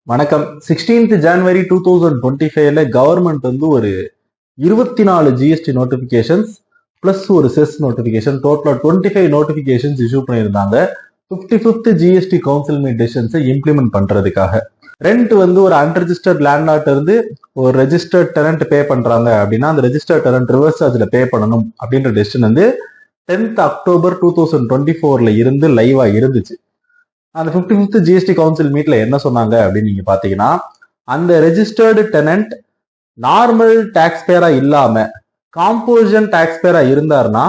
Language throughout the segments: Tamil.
வணக்கம். 16th January 2025 கவர்மெண்ட் வந்து ஒரு 24 ஜிஎஸ்டி நோட்டிபிகேஷன்ஸ் பிளஸ் ஒரு செஸ் நோட்டிபிகேஷன் டோட்டலா 25 நோட்டிபிகேஷன்ஸ் இஷ்யூ பண்ணியிருந்தாங்க. 55th ஜிஎஸ்டி கவுன்சில் மீட் டெசிஷன்ஸை இம்ப்ளிமெண்ட் பண்றதுக்காக. ரெண்ட் வந்து ஒரு அன்ரெஜிஸ்டர்ட் லேண்ட்லார்ட் இருந்து ஒரு ரெஜிஸ்டர்ட் டெனன்ட் பே பண்றாங்க அப்படின்னா அந்த ரெஜிஸ்டர்ட் டெனன்ட் ரிவர்ஸ் சார்ஜ்ல பே பண்ணணும் அப்படின்ற டெசிஷன் வந்து 10th October 2024 இருந்து லைவா இருந்துச்சு. அந்த 55th ஜிஎஸ்டி கவுன்சில் மீட்ல என்ன சொன்னாங்க அப்படின்னு நீங்க பாத்தீங்கன்னா, அந்த ரெஜிஸ்டர்டு டெனன்ட் நார்மல் டாக்ஸ் பேரா இல்லாம காம்போசிஷன் டாக்ஸ் பேரா இருந்தாருன்னா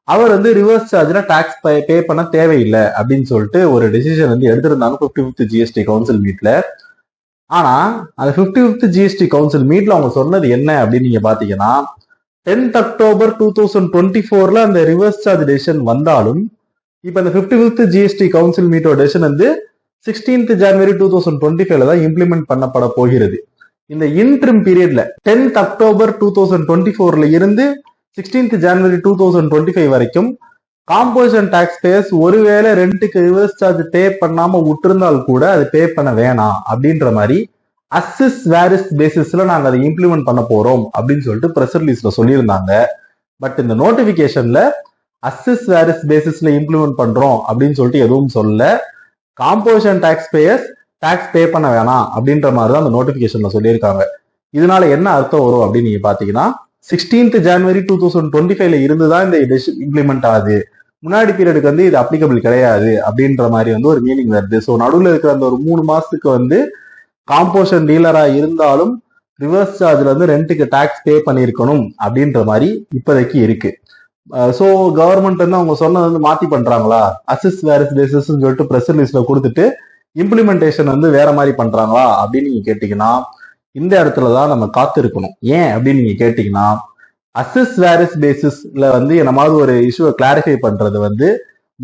அவர் வந்து ரிவர்ஸ் சார்ஜ்ல டாக்ஸ் பே பண்ண தேவையில்லை அப்படின்னு சொல்லிட்டு ஒரு டெசிஷன் வந்து எடுத்திருந்தாங்க 55th ஜிஎஸ்டி கவுன்சில் மீட்ல. ஆனா அந்த 55th ஜிஎஸ்டி கவுன்சில் மீட்ல அவங்க சொன்னது என்ன அப்படின்னு நீங்க பாத்தீங்கன்னா, 10th October 2024 அந்த ரிவர்ஸ் சார்ஜ் டெசிஷன் வந்தாலும் இப்ப இந்த 55th ஜிஎஸ்டி கவுன்சில் மீட்டோட டெசிஷன் வந்து 16th January 2025 தான் இம்ப்ளிமெண்ட் பண்ணப்பட போகிறது. இந்த இன்ட்ரிம் பீரியட்ல 10th October 2024 இருந்து 16th January 2025 வரைக்கும் காம்போசிஷன் டாக்ஸ் பேயர்ஸ் ஒருவேளை ரெண்டுக்கு ரிவர்ஸ் சார்ஜ் பே பண்ணாம விட்டுருந்தால் கூட அது பே பண்ண வேணாம் அப்படின்ற மாதிரி அசிஸ் வேரிஸ் பேசிஸ்ல நாங்க அதை இம்ப்ளிமெண்ட் பண்ண போறோம் அப்படின்னு சொல்லிட்டு பிரஸ் ரிலீஸ்ல சொல்லியிருந்தாங்க. பட் இந்த நோட்டிபிகேஷன்ல அசிஸ் வேரிஸ் பேசிஸ்ல இம்ப்ளிமெண்ட் பண்றோம் அப்படின்னு சொல்லிட்டு எதுவும் சொல்ல, composition tax payers tax pay பண்ண வேணாம் அப்படின்ற மாதிரி தான் அந்த நோட்டிபிகேஷன்ல சொல்லியிருக்காங்க. இதனால என்ன அர்த்தம் வரும் அப்படின்னு நீங்க பாத்தீங்கன்னா, 16th January 2025 இருந்துதான் இந்த இம்ப்ளிமெண்ட் ஆகுது, முன்னாடி பீரியடுக்கு வந்து இது அப்ளிகபிள் கிடையாது அப்படின்ற மாதிரி வந்து ஒரு மீனிங் வருது. ஸோ நடுவில் இருக்கிற அந்த ஒரு 3 மாசத்துக்கு வந்து காம்போசிஷன் டீலரா இருந்தாலும் ரிவர்ஸ் சார்ஜ்ல வந்து ரெண்டுக்கு டாக்ஸ் பே பண்ணியிருக்கணும் அப்படின்ற மாதிரி இப்போதைக்கு இருக்கு. ஸோ கவர்மெண்ட் வந்து அவங்க சொன்னது வந்து மாத்தி பண்றாங்களா, அசிஸ் வேரிஸ் பேசிஸ் சொல்லிட்டு பிரஸ் ரிலீஸ்ல கொடுத்துட்டு இம்ப்ளிமெண்டேஷன் வந்து வேற மாதிரி பண்றாங்களா அப்படின்னு நீங்க கேட்டீங்கன்னா, இந்த இடத்துலதான் நம்ம காத்து இருக்கணும். ஏன் அப்படின்னு நீங்க கேட்டீங்கன்னா, அசிஸ் வேரிஸ் பேசிஸ்ல வந்து என்னமாவது ஒரு இஷ்யூவை கிளாரிஃபை பண்றது வந்து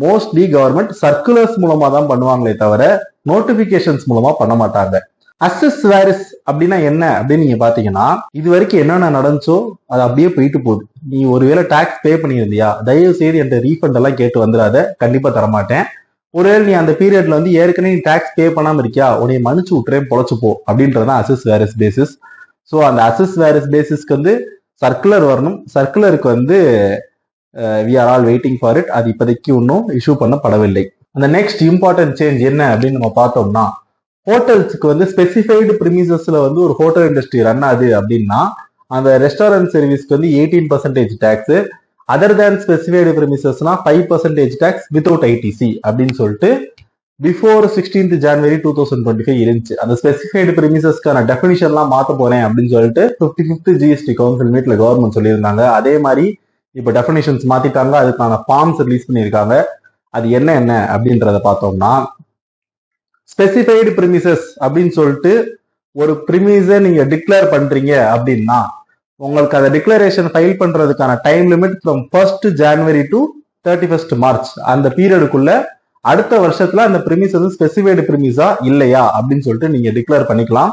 மோஸ்ட்லி கவர்மெண்ட் சர்க்குலர்ஸ் மூலமா தான் பண்ணுவாங்களே தவிர நோட்டிபிகேஷன்ஸ் மூலமா பண்ண மாட்டாங்க. அசிஸ் வேரிஸ் அப்படின்னா என்ன அப்படின்னு நீங்க பாத்தீங்கன்னா, இது வரைக்கும் என்னென்ன நடந்துச்சோ அது அப்படியே போயிட்டு போகுது. நீ ஒருவேளை டாக்ஸ் பே பண்ணியிருந்தியா, தயவு செய்து என்கிட்ட ரீஃபண்ட் எல்லாம் கேட்டு வந்துடாத, கண்டிப்பா தரமாட்டேன். ஒருவேளை நீ அந்த பீரியட்ல வந்து ஏற்கனவே நீ டாக்ஸ் பே பண்ணாம இருக்கியா, உன்னை மன்னிச்சு விட்டுறேன் பொழைச்சுப்போ அப்படின்றதான் அசிஸ் வேரிஸ் பேசிஸ். ஸோ அந்த அசிஸ் வேரிஸ் பேசிஸ்க்கு வந்து சர்க்குலர் வரணும். சர்க்குலருக்கு வந்து we are all waiting for it. அது இப்போதைக்கு இன்னும் இஷ்யூ பண்ணப்படவில்லை. அந்த நெக்ஸ்ட் இம்பார்ட்டன்ட் சேஞ்ச் என்ன அப்படின்னு நம்ம பார்த்தோம்னா, ஹோட்டல்ஸுக்கு வந்து ஸ்பெசிஃபைடு பிரிமிசஸ்ல வந்து ஒரு ஹோட்டல் இண்டஸ்ட்ரி ரன் ஆகுது அப்படின்னா அந்த ரெஸ்டாரண்ட் சர்வீஸ்க்கு வந்து 18% டேக்ஸ், அதர் தேன் ஸ்பெசிஃபைடு பிரிமிசஸ்னா 5% டேக்ஸ் வித்வுட் ஐடிசி அப்படின்னு சொல்லிட்டு பிஃபோர் 16th January 2025 இருந்துச்சு. அந்த ஸ்பெசிஃபைடு பிரிமிசஸ்க்கான டெஃபினிஷன்லாம் மாத்த போறேன் அப்படின்னு சொல்லிட்டு 55th ஜிஎஸ்டி கவுன்சில் மீட்ல கவர்மெண்ட் சொல்லியிருந்தாங்க. அதே மாதிரி இப்ப டெஃபினிஷன்ஸ் மாத்திட்டாங்க, அதுக்கான ஃபார்ம்ஸ் ரிலீஸ் பண்ணியிருக்காங்க. அது என்ன என்ன அப்படின்றத பார்த்தோம்னா, ஸ்பெசிஃபைடு பிரிமிசஸ் அப்படின்னு சொல்லிட்டு ஒரு பிரிமிஸை நீங்க டிக்ளேர் பண்றீங்க அப்படின்னா உங்களுக்கு அந்த டிக்ளரேஷன் ஃபைல் பண்றதுக்கான time limit from 1st January to 31st March. அந்த பீரியடுக்குள்ள அடுத்த வருஷத்துல அந்த பிரிமிஸ் வந்து ஸ்பெசிஃபைடு பிரிமிஸா இல்லையா அப்படின்னு சொல்லிட்டு நீங்க டிக்ளேர் பண்ணிக்கலாம்.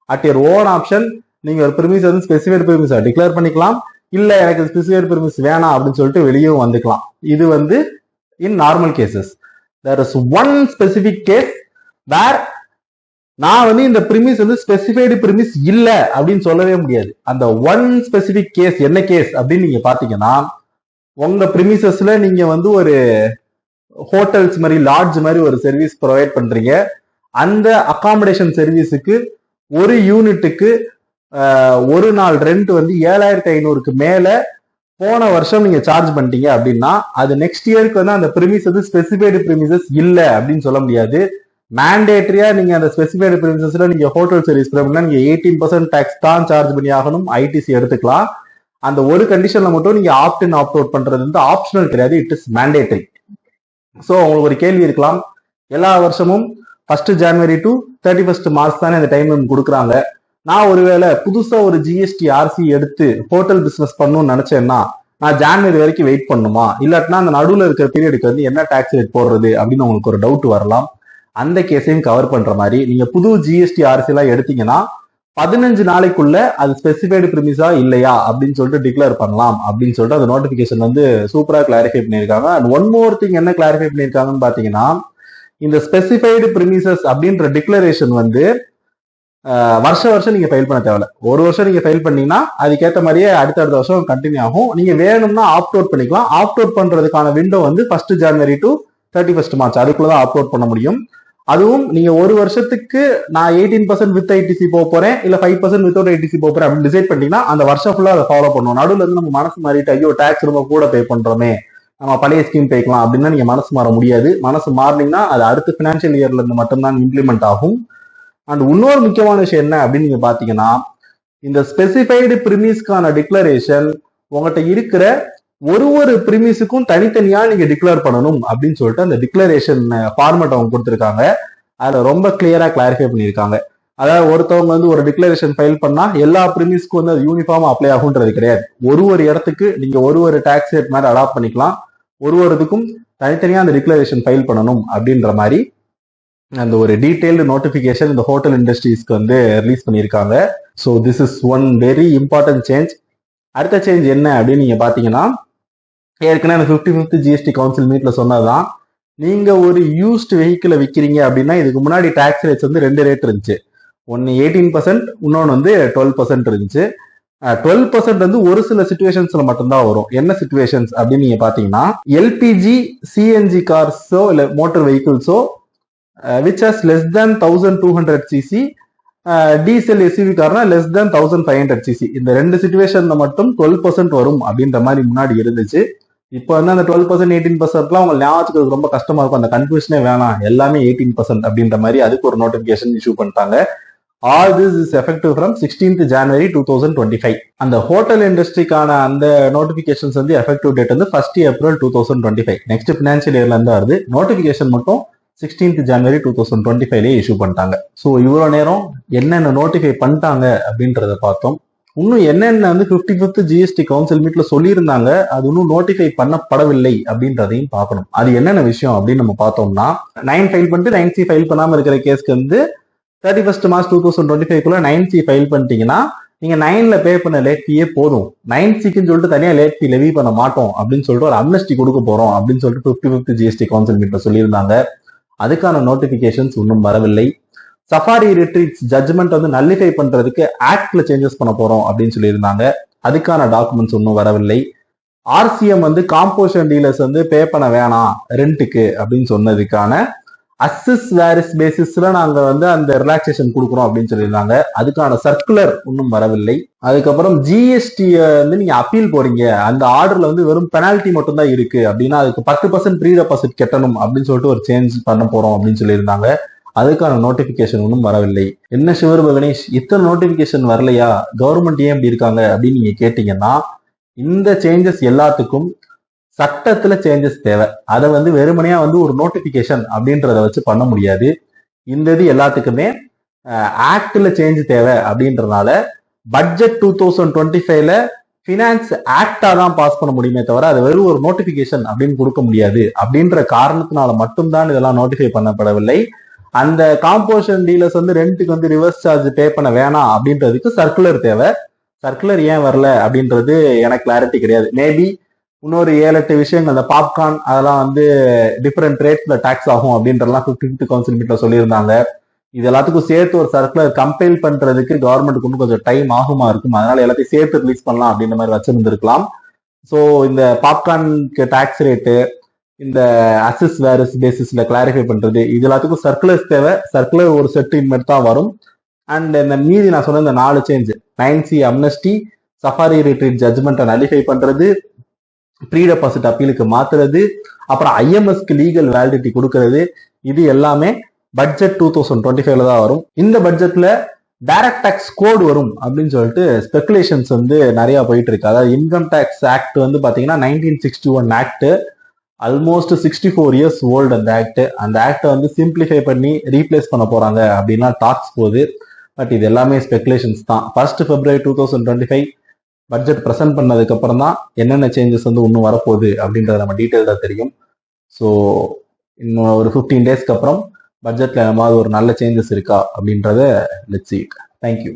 அட் யுவர் ஓன் ஆப்ஷன் நீங்க ஒரு பிரிமிஸ் வந்து ஸ்பெசிஃபைடு பிரிமிஸா டிக்ளேர் பண்ணிக்கலாம், இல்ல எனக்கு ஸ்பெசிஃபைடு பிரிமிஸ் வேணாம் அப்படின்னு சொல்லிட்டு வெளியும் வந்துக்கலாம். இது வந்து in normal cases. There is one specific case where நான் வந்து இந்த பிரிமிஸ் வந்து ஸ்பெசிஃபைடு பிரிமிஸ் இல்ல அப்படின்னு சொல்லவே முடியாது. அந்த ஒன் ஸ்பெசிபிக் கேஸ் என்ன கேஸ் அப்படின்னு நீங்க பாத்தீங்கன்னா, உங்க பிரிமிசஸ்ல நீங்க வந்து ஒரு ஹோட்டல்ஸ் மாதிரி லாட்ஜ் மாதிரி ஒரு சர்வீஸ் ப்ரொவைட் பண்றீங்க. அந்த அகாமடேஷன் சர்வீஸுக்கு ஒரு யூனிட்டுக்கு ஒரு நாள் ரெண்ட் வந்து 7,500க்கு மேல போன வருஷம் நீங்க சார்ஜ் பண்ணிட்டீங்க அப்படின்னா அது நெக்ஸ்ட் இயருக்கு வந்து அந்த பிரிமிஸ் வந்து ஸ்பெசிஃபைடு பிரிமிசஸ் இல்ல அப்படின்னு சொல்ல முடியாது. மேண்டேட்டரியா நீங்க அந்த ஸ்பெசிஃபைடு பிரிமிசஸ்ல நீங்க ஹோட்டல் சர்வீஸ் பண்ணா நீங்க 18% டாக்ஸ் தான் சார்ஜ் பண்ணி ஆகணும், ஐடிசி எடுத்துக்கலாம். அந்த ஒரு கண்டிஷன்ல மட்டும் நீங்க ஆப்ட் இன் ஆப்ட் அவுட் பண்றது வந்து ஆப்ஷனல் கிடையாது, இட் இஸ் மேண்டேட்டரி. ஸோ உங்களுக்கு ஒரு கேள்வி இருக்கலாம், எல்லா வருஷமும் 1st January to 31st March தானே இந்த டைம் கொடுக்குறாங்க, நான் ஒருவேளை புதுசா ஒரு ஜிஎஸ்டி ஆர்சி எடுத்து ஹோட்டல் பிசினஸ் பண்ணணும்னு நினைச்சேன்னா நான் ஜான்வரி வரைக்கும் வெயிட் பண்ணுமா, இல்லாட்டினா அந்த நடுவில் இருக்கிற பீரியடுக்கு வந்து என்ன டாக்ஸ் ரேட் போடுறது அப்படின்னு உங்களுக்கு ஒரு டவுட் வரலாம். அந்த கேஸையும் கவர் பண்ற மாதிரி நீங்க புது ஜிஎஸ்டி ஆர்சி எல்லாம் எடுத்தீங்கன்னா 15 நாளைக்குள்ள அது ஸ்பெசிஃபைடு பிரிமிஸா இல்லையா அப்படின்னு சொல்லிட்டு டிக்ளேர் பண்ணலாம் அப்படின்னு சொல்லிட்டு அந்த நோட்டிபிகேஷன் வந்து சூப்பரா கிளாரிஃபை பண்ணியிருக்காங்க. அண்ட் ஒன் மோர் திங் என்ன கிளாரிஃபை பண்ணியிருக்காங்கன்னு பாத்தீங்கன்னா, இந்த ஸ்பெசிஃபைடு பிரிமிசஸ் அப்படின்ற டிக்ளரேஷன் வந்து வருஷம் நீங்க ஃபைல் பண்ண தேவையில்ல. ஒரு வருஷம் நீங்க ஃபைல் பண்ணீங்கன்னா அதுக்கேற்ற மாதிரியே அடுத்த வருஷம் கண்டினியூ ஆகும். நீங்க வேணும்னா ஆப்ட் அவுட் பண்ணிக்கலாம். ஆப்ட் அவுட் பண்றதுக்கான விண்டோ வந்து 1 ஜனவரி டு 31 மார்ச் அதுக்குள்ளதான் ஆப்ட் அவுட் பண்ண முடியும். அதுவும் நீங்க ஒரு வருஷத்துக்கு நான் 18% வித் ஐடிசி போக போறேன் இல்ல 5% வித்தவுட் ஐடிசி போக போறேன் அப்படின்னு டிசைட் பண்ணிட்டீங்கன்னா அந்த வருஷம் ஃபுல்லா அதை ஃபாலோ பண்ணுவோம். நடுவில் இருந்து நம்ம மனசு மாறிட்டு ஐயோ டேக்ஸ் ரொம்ப கூட பே பண்றோமே நம்ம பழைய ஸ்கீம் போய்க்கலாம் அப்படின்னா நீங்க மனசு மாற முடியாது. மனசு மாறினீங்கன்னா அது அடுத்த பினான்சியல் இயர்ல இருந்து மட்டும்தான் இம்ப்ளிமெண்ட் ஆகும். அண்ட் இன்னொரு முக்கியமான விஷயம் என்ன அப்படின்னு நீங்க பாத்தீங்கன்னா இந்த ஸ்பெசிஃபைடு பிரிமிஸ்க்கான டிக்ளரேஷன் உங்கள்கிட்ட இருக்கிற ஒரு பிரிமிஸுக்கும் தனித்தனியா நீங்க டிக்ளேர் பண்ணணும் அப்படின்னு சொல்லிட்டு அந்த டிக்ளரேஷன் ஃபார்மேட் அவங்க கொடுத்துருக்காங்க. அதுல ரொம்ப கிளியரா கிளாரிஃபை பண்ணியிருக்காங்க. அதாவது ஒருத்தவங்க வந்து ஒரு டிக்ளரேஷன் ஃபைல் பண்ணா எல்லா பிரிமிஸ்க்கும் வந்து அது யூனிஃபார்ம் அப்ளை ஆகுன்றது கிடையாது. ஒரு இடத்துக்கு நீங்க ஒரு டாக்ஸ் ரேட் மாதிரி அடாப்ட் பண்ணிக்கலாம். இதுக்கும் தனித்தனியா அந்த டிக்ளரேஷன் ஃபைல் பண்ணணும் அப்படின்ற மாதிரி அந்த ஒரு டீடைல்டு நோட்டிபிகேஷன் இந்த ஹோட்டல் இண்டஸ்ட்ரீஸ்க்கு வந்து ரிலீஸ் பண்ணியிருக்காங்க. So this is one very important change. அடுத்த சேஞ்ச் என்ன அப்படின்னு நீங்க பாத்தீங்கன்னா ஏற்கனவே 55th ஜிஎஸ்டி கவுன்சில் மீட்ல சொன்னதுதான். நீங்க ஒரு யூஸ்ட் வெஹிக்கிளை விற்கிறீங்க அப்படின்னா இதுக்கு முன்னாடி டாக்ஸ் ரேட்ஸ் வந்து 2 ரேட் இருந்துச்சு. ஒன்னு 18%, இன்னொன்னு வந்து 12% இருந்துச்சு. 12% வந்து ஒரு சில சிச்சுவேஷன்ஸ்ல மட்டும்தான் வரும். என்ன சிச்சுவேஷன்ஸ் அப்படின்னு நீங்க பாத்தீங்கன்னா எல்பிஜி சிஎன்ஜி கார்ஸோ இல்ல மோட்டார் வெஹிக்கிள்ஸோ which has less than 1200 CC, diesel SUV கார்னா லெஸ் தேன் 1500 சிசி. இந்த 2 சிச்சுவேஷன்ல மட்டும் 12% வரும் அப்படின்ற மாதிரி முன்னாடி இருந்துச்சு. இப்போ வந்து அந்த 12% 18%லாம் உங்களுக்கு ஞாபகத்துக்கு ரொம்ப கஷ்டமா இருக்கும். அந்த கன்ஃபியூஷனே வேணாம், எல்லாமே 18% அப்படின்ற மாதிரி அதுக்கு ஒரு நோட்டிபிகேஷன் இஷ்யூ பண்ணிட்டாங்க. All this is effective from 16th January 2025. அந்த ஹோட்டல் இண்டஸ்ட்ரிக்கான அந்த நோட்டிபிகேஷன்ஸ் வந்து எஃபெக்டிவ் டேட் வந்து 1st April 2025 நெக்ஸ்ட் பினான்சியல் இயர்ல இருந்து வருது. நோட்டிபிகேஷன் மட்டும் 16th January 2025 இஷ்யூ பண்ணிட்டாங்க. ஸோ இவ்வளவு நேரம் என்னென்ன நோட்டிஃபை பண்ணிட்டாங்க அப்படின்றத பார்த்தோம். இன்னும் என்னென்ன வந்து 55th ஜிஎஸ்டி கவுன்சில் மீட்ல சொல்லியிருந்தாங்க அது இன்னும் நோட்டிஃபை பண்ணப்படவில்லை அப்படின்றதையும் பார்க்கணும். அது என்னென்ன விஷயம் அப்படின்னு நம்ம பார்த்தோம்னா 9 ஃபைல் பண்ணிட்டு 9C ஃபைல் பண்ணாம இருக்கிற கேஸ்க்கு வந்து 31st March 2025 9C ஃபைல் பண்ணிட்டீங்கன்னா நீங்க 9ல பே பண்ண லேட் ஃபீயே போதும். 9Cக்குன்னு சொல்லிட்டு தனியா லேட் ஃபீ லெவி பண்ண மாட்டோம் அப்படின்னு சொல்லிட்டு ஒரு அம்னஸ்டி கொடுக்க போறோம் அப்படின்னு சொல்லிட்டு 55th ஜிஎஸ்டி கவுன்சில் மீட்ல சொல்லியிருந்தாங்க. அதுக்கான நோட்டிபிகேஷன்ஸ் இன்னும் வரவில்லை. சஃபாரி ரிட்ரீட்ஸ் ஜட்ஜ்மெண்ட் வந்து நல்லிஃபை பண்றதுக்கு ஆக்ட்ல சேஞ்சஸ் பண்ண போறோம் அப்படின்னு சொல்லியிருந்தாங்க. அதுக்கான டாக்குமெண்ட்ஸ் இன்னும் வரவில்லை. ஆர்சிஎம் வந்து காம்போசிஷன் டீலர்ஸ் வந்து பே பண்ண வேணாம் ரெண்ட்டுக்கு அப்படின்னு சொன்னதுக்கான அசஸ் வேரிஸ் பேசிஸ்ல நாங்க வந்து அந்த ரிலாக்சேஷன் கொடுக்குறோம் அப்படின்னு சொல்லியிருந்தாங்க. அதுக்கான சர்க்குலர் இன்னும் வரவில்லை. அதுக்கப்புறம் ஜிஎஸ்டி வந்து நீங்க அப்பீல் போறீங்க, அந்த ஆர்டர்ல வந்து வெறும் பெனால்டி மட்டும் தான் இருக்கு அப்படின்னா அதுக்கு 10% ப்ரீ டெபாசிட் கட்டணும் அப்படின்னு சொல்லிட்டு ஒரு சேஞ்ச் பண்ண போறோம் அப்படின்னு சொல்லியிருந்தாங்க. அதுக்கான நோட்டிபிகேஷன் ஒன்றும் வரவில்லை. என்ன சிவரூப கணேஷ் இத்தனை நோட்டிபிகேஷன் வரலையா, கவர்மெண்ட் ஏன் இப்படி இருக்காங்க அப்படின்னு நீங்க கேட்டீங்கன்னா இந்த சேஞ்சஸ் எல்லாத்துக்கும் சட்டத்துல சேஞ்சஸ் தேவை. அதை வந்து வெறுமனையா வந்து ஒரு நோட்டிபிகேஷன் அப்படின்றத வச்சு பண்ண முடியாது. இந்த இது எல்லாத்துக்குமே ஆக்ட்ல சேஞ்ச் தேவை அப்படின்றதுனால பட்ஜெட் 2025ல பினான்ஸ் ஆக்டா தான் பாஸ் பண்ண முடியுமே தவிர அது வெறும் ஒரு நோட்டிபிகேஷன் அப்படின்னு கொடுக்க முடியாது. அப்படின்ற காரணத்தினால மட்டும்தான் இதெல்லாம் நோட்டிஃபை பண்ணப்படவில்லை. அந்த காம்போசிஷன் டீலர்ஸ் வந்து ரெண்ட்டுக்கு வந்து ரிவர்ஸ் சார்ஜ் பே பண்ண வேணாம் அப்படின்றதுக்கு சர்க்குலர் தேவை. சர்க்குலர் ஏன் வரல அப்படின்றது எனக்கு கிளாரிட்டி கிடையாது. மேபி இன்னொரு 7-8 விஷயங்கள் அந்த பாப்கார்ன் அதெல்லாம் வந்து டிஃபரெண்ட் ரேட்ஸ்ல டாக்ஸ் ஆகும் அப்படின்றலாம் 55th கவுன்சில் மீட்ல சொல்லியிருந்தாங்க. இது எல்லாத்துக்கும் சேர்த்து ஒரு சர்க்குலர் கம்பைல் பண்றதுக்கு கவர்மெண்ட்டுக்கு இன்னும் கொஞ்சம் டைம் ஆகுமா இருக்கும். அதனால எல்லாத்தையும் சேர்த்து ரிலீஸ் பண்ணலாம் அப்படின்ற மாதிரி வச்சிருந்திருக்கலாம். ஸோ இந்த பாப்கார்னுக்கு டாக்ஸ் ரேட்டு இந்த அசஸ் வேரிஸ் பேசிஸ்ல கிளாரிஃபை பண்றது இது எல்லாத்துக்கும் சர்க்குலர்ஸ் தேவை. சர்க்குலர் ஒரு செட் இன்மெட் தான் வரும். அண்ட் இந்த மீதி நான் சொன்ன இந்த 4 change 9C amnesty, safari retreat ஜட்ஜ்மெண்ட்டை நலிஃபை பண்றது, ப்ரீ டெபாசிட் அப்பீலுக்கு மாத்துறது, அப்புறம் ஐஎம்எஸ்க்கு லீகல் வேலிடிட்டி கொடுக்கறது, இது எல்லாமே பட்ஜெட் 2025ல தான் வரும். இந்த பட்ஜெட்ல டைரக்ட் டாக்ஸ் கோட் வரும் அப்படின்னு சொல்லிட்டு ஸ்பெகுலேஷன்ஸ் வந்து நிறைய போயிட்டு இருக்கு. அதாவது இன்கம் டாக்ஸ் ஆக்ட் வந்து பாத்தீங்கன்னா 1961 ஆக்ட், ஆல்மோஸ்ட் 64 இயர்ஸ் ஓல்டு அந்த ஆக்ட். அந்த ஆக்டை வந்து சிம்பிளிஃபை பண்ணி ரீப்ளேஸ் பண்ண போறாங்க அப்படின்னா டாக்ஸ் போகுது. பட் இது எல்லாமே ஸ்பெகுலேஷன்ஸ் தான். 1st February 2025 பட்ஜெட் ப்ரெசென்ட் பண்ணதுக்கு அப்புறம் தான் என்னென்ன சேஞ்சஸ் வந்து இன்னும் வரப்போகுது அப்படின்றத நம்ம டீட்டெயில்டா தெரியும். ஸோ இன்னும் ஒரு 15 டேஸ்க்கு அப்புறம் பட்ஜெட்ல ஏதாவது ஒரு நல்ல சேஞ்சஸ் இருக்கா அப்படின்றத லெட்ஸ் சீ இட். தேங்க்யூ.